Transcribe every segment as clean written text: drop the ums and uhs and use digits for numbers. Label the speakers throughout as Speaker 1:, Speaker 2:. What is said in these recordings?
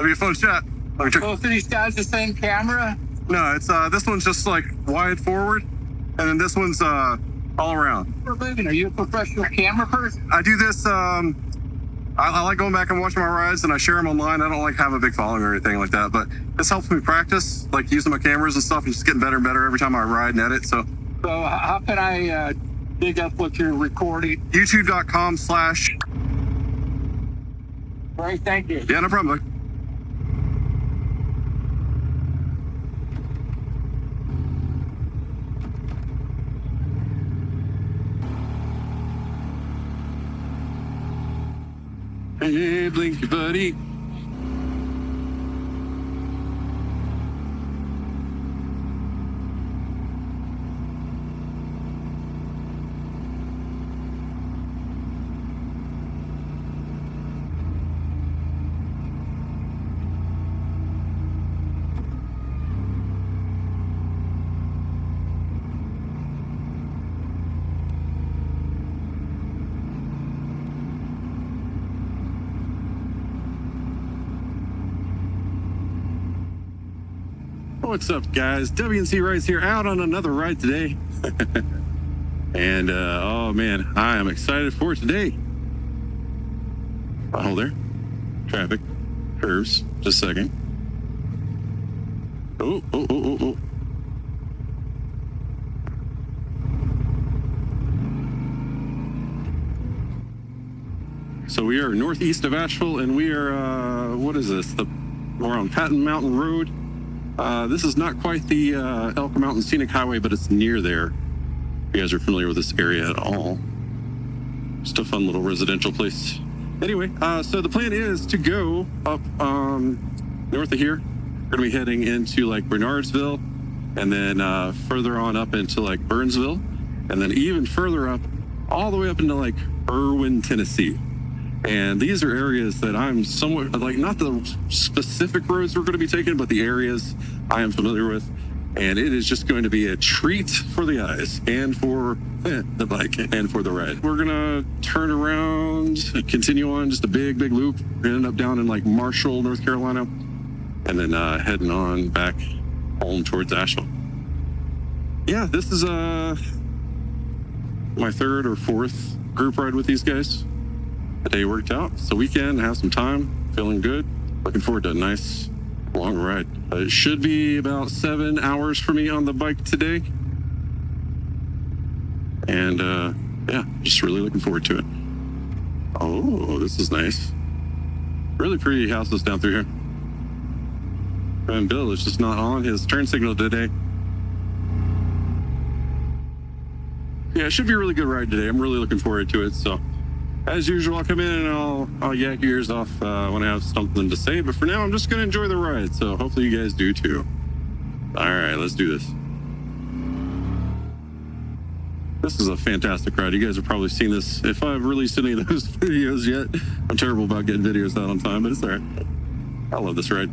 Speaker 1: be a fun shot.
Speaker 2: Both of these guys the same camera?
Speaker 1: No, it's this one's just like wide forward, and then this one's all around.
Speaker 2: For a living, are you a professional camera person?
Speaker 1: I do this. I like going back and watching my rides, and I share them online. I don't like have a big following or anything like that, but this helps me practice, like using my cameras and stuff, and just getting better and better every time I ride and edit. So
Speaker 2: how can I dig up what you're recording?
Speaker 1: YouTube.com/.
Speaker 2: Great, thank you.
Speaker 1: Yeah, no problem. Hey, Blinky buddy. What's up, guys? WNC Riders here, out on another ride today. And oh man, I am excited for today. Hold there. Traffic. Curves. Just a second. Oh. So we are northeast of Asheville, and we are, what is this? We're on Patton Mountain Road. This is not quite the Elk Mountain Scenic Highway, but it's near there. If you guys are familiar with this area at all. Just a fun little residential place. Anyway, so the plan is to go up north of here. We're going to be heading into like Barnardsville, and then further on up into like Burnsville, and then even further up, all the way up into like Erwin, Tennessee. And these are areas that I'm somewhat, like, not the specific roads we're going to be taking, but the areas I am familiar with. And it is just going to be a treat for the eyes and for the bike and for the ride. We're going to turn around, continue on just a big loop, end up down in like Marshall, North Carolina, and then heading on back home towards Asheville. Yeah, this is my third or fourth group ride with these guys. The day worked out. It's the weekend, have some time, feeling good. Looking forward to a nice long ride. It should be about 7 hours for me on the bike today. And yeah, just really looking forward to it. Oh, this is nice. Really pretty houses down through here. And Bill is just not on his turn signal today. Yeah, it should be a really good ride today. I'm really looking forward to it. So as usual, I'll come in and I'll yak your ears off when I have something to say. But for now, I'm just going to enjoy the ride. So hopefully you guys do too. All right, let's do this. This is a fantastic ride. You guys have probably seen this. If I've released any of those videos yet, I'm terrible about getting videos out on time, but it's all right. I love this ride.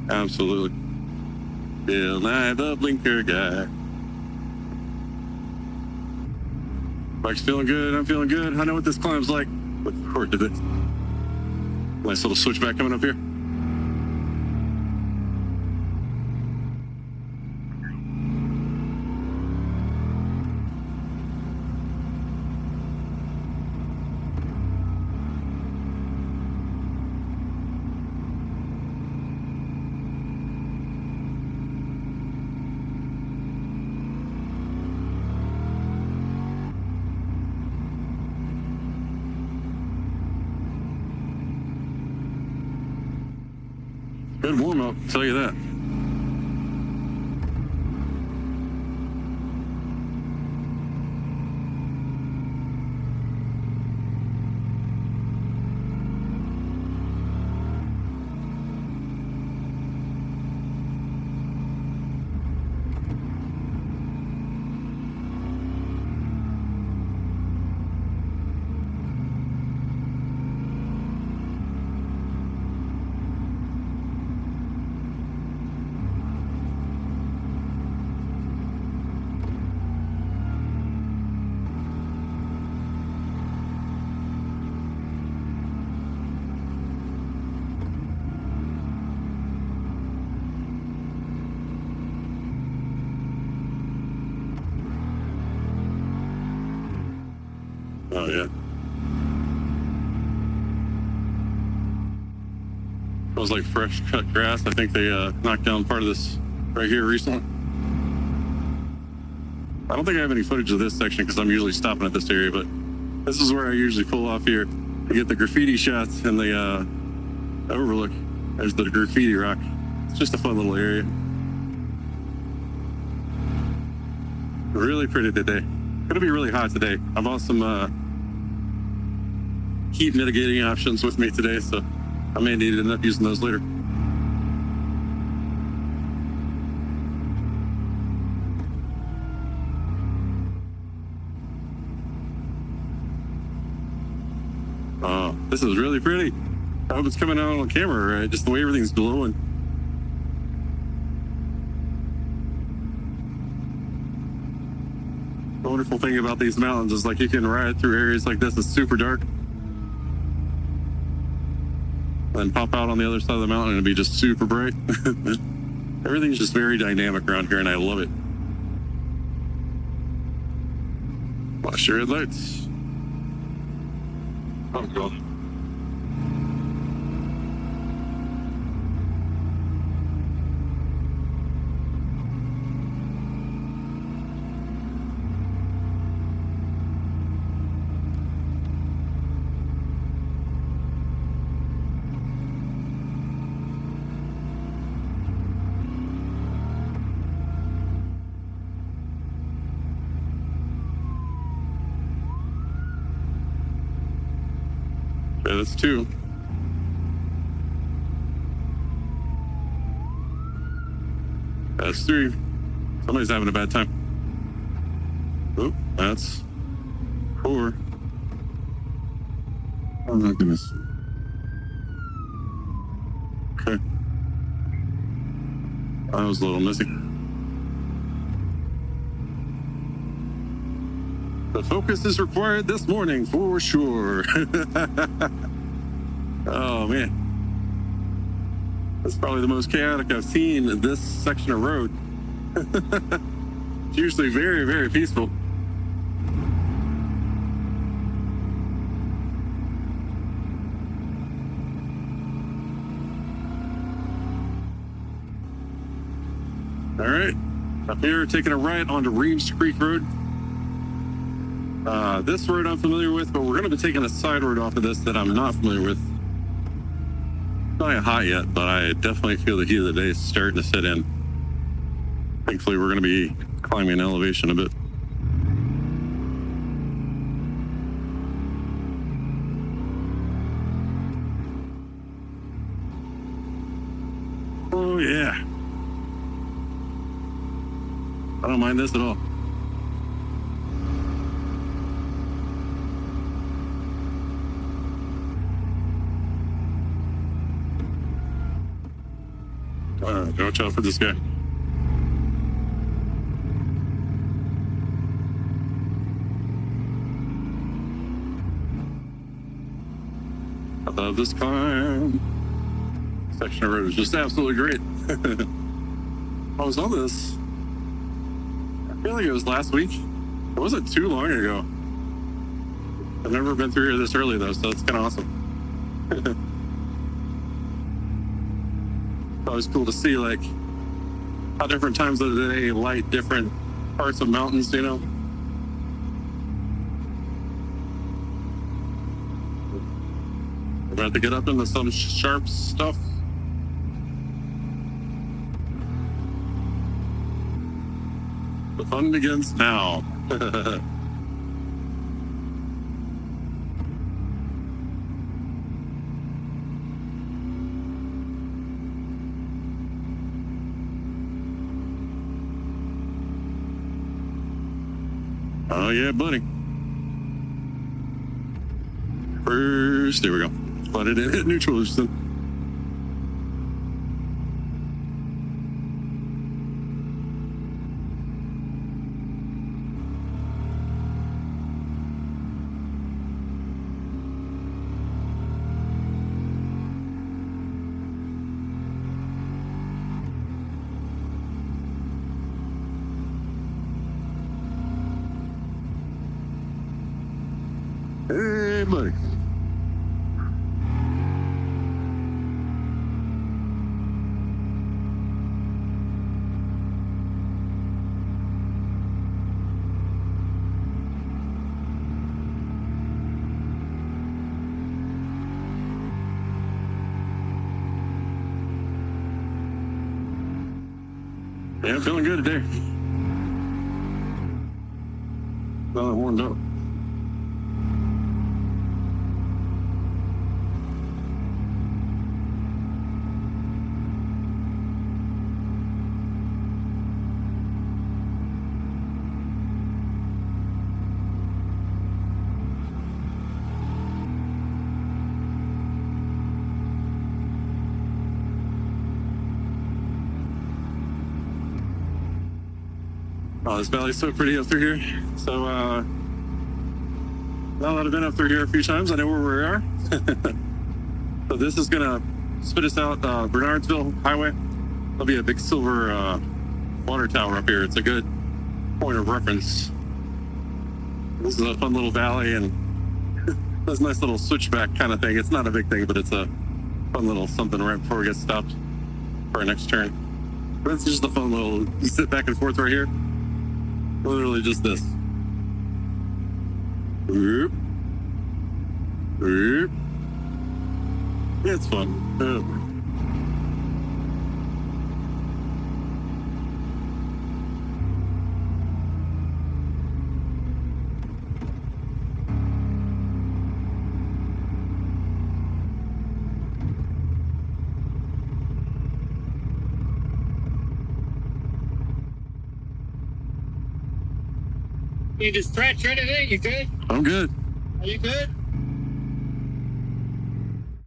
Speaker 1: Absolutely. Bill Nye, the blinker guy. Bike's feeling good. I'm feeling good. I know what this climb's like. Looking forward to this. Nice little switchback coming up here. Good warm up, I'll tell you that. Oh, yeah. It was like fresh cut grass. I think they knocked down part of this right here recently. I don't think I have any footage of this section because I'm usually stopping at this area, but this is where I usually pull off here to get the graffiti shots and the overlook. There's the graffiti rock. It's just a fun little area. Really pretty today. Gonna be really hot today. I bought some heat mitigating options with me today, so I may need to end up using those later. Oh, this is really pretty. I hope it's coming out on camera, right? Just the way everything's glowing. The wonderful thing about these mountains is like you can ride through areas like this. It's super dark. Then pop out on the other side of the mountain and it'll be just super bright. Everything's just very dynamic around here and I love it. Flash your headlights. Oh, God. Okay, that's 2. That's 3. Somebody's having a bad time. Oh, that's 4. Oh my goodness. Okay. That was a little missing. The focus is required this morning for sure. Oh man. That's probably the most chaotic I've seen in this section of road. It's usually very, very peaceful. All right, up here, taking a right onto Reeves Creek Road. This road I'm familiar with, but we're going to be taking a side road off of this that I'm not familiar with. Not hot yet, but I definitely feel the heat of the day is starting to set in. Thankfully, we're going to be climbing elevation a bit. Oh, yeah. I don't mind this at all. Watch out for this guy. I love this climb. Section of road is just absolutely great. I was on this, I feel like it was last week. It wasn't too long ago. I've never been through here this early though, so it's kind of awesome. Always cool to see like how different times of the day light different parts of mountains, you know. We're about to get up into some sharp stuff. The fun begins now. Oh yeah, buddy. First, there we go. But it didn't hit neutral just then. Hey, buddy. Yeah, feeling good today. Well, it warmed up. Oh, this valley's so pretty up through here. So, now that I've been up through here a few times, I know where we are. So this is gonna spit us out Barnardsville Highway. There'll be a big silver water tower up here. It's a good point of reference. This is a fun little valley, and this nice little switchback kind of thing. It's not a big thing, but it's a fun little something right before we get stopped for our next turn. But it's just a fun little, you sit back and forth right here. Literally just this. Whoop. Whoop. Yeah, it's fun.
Speaker 2: You just stretch or anything? You good?
Speaker 1: I'm good.
Speaker 2: Are you good?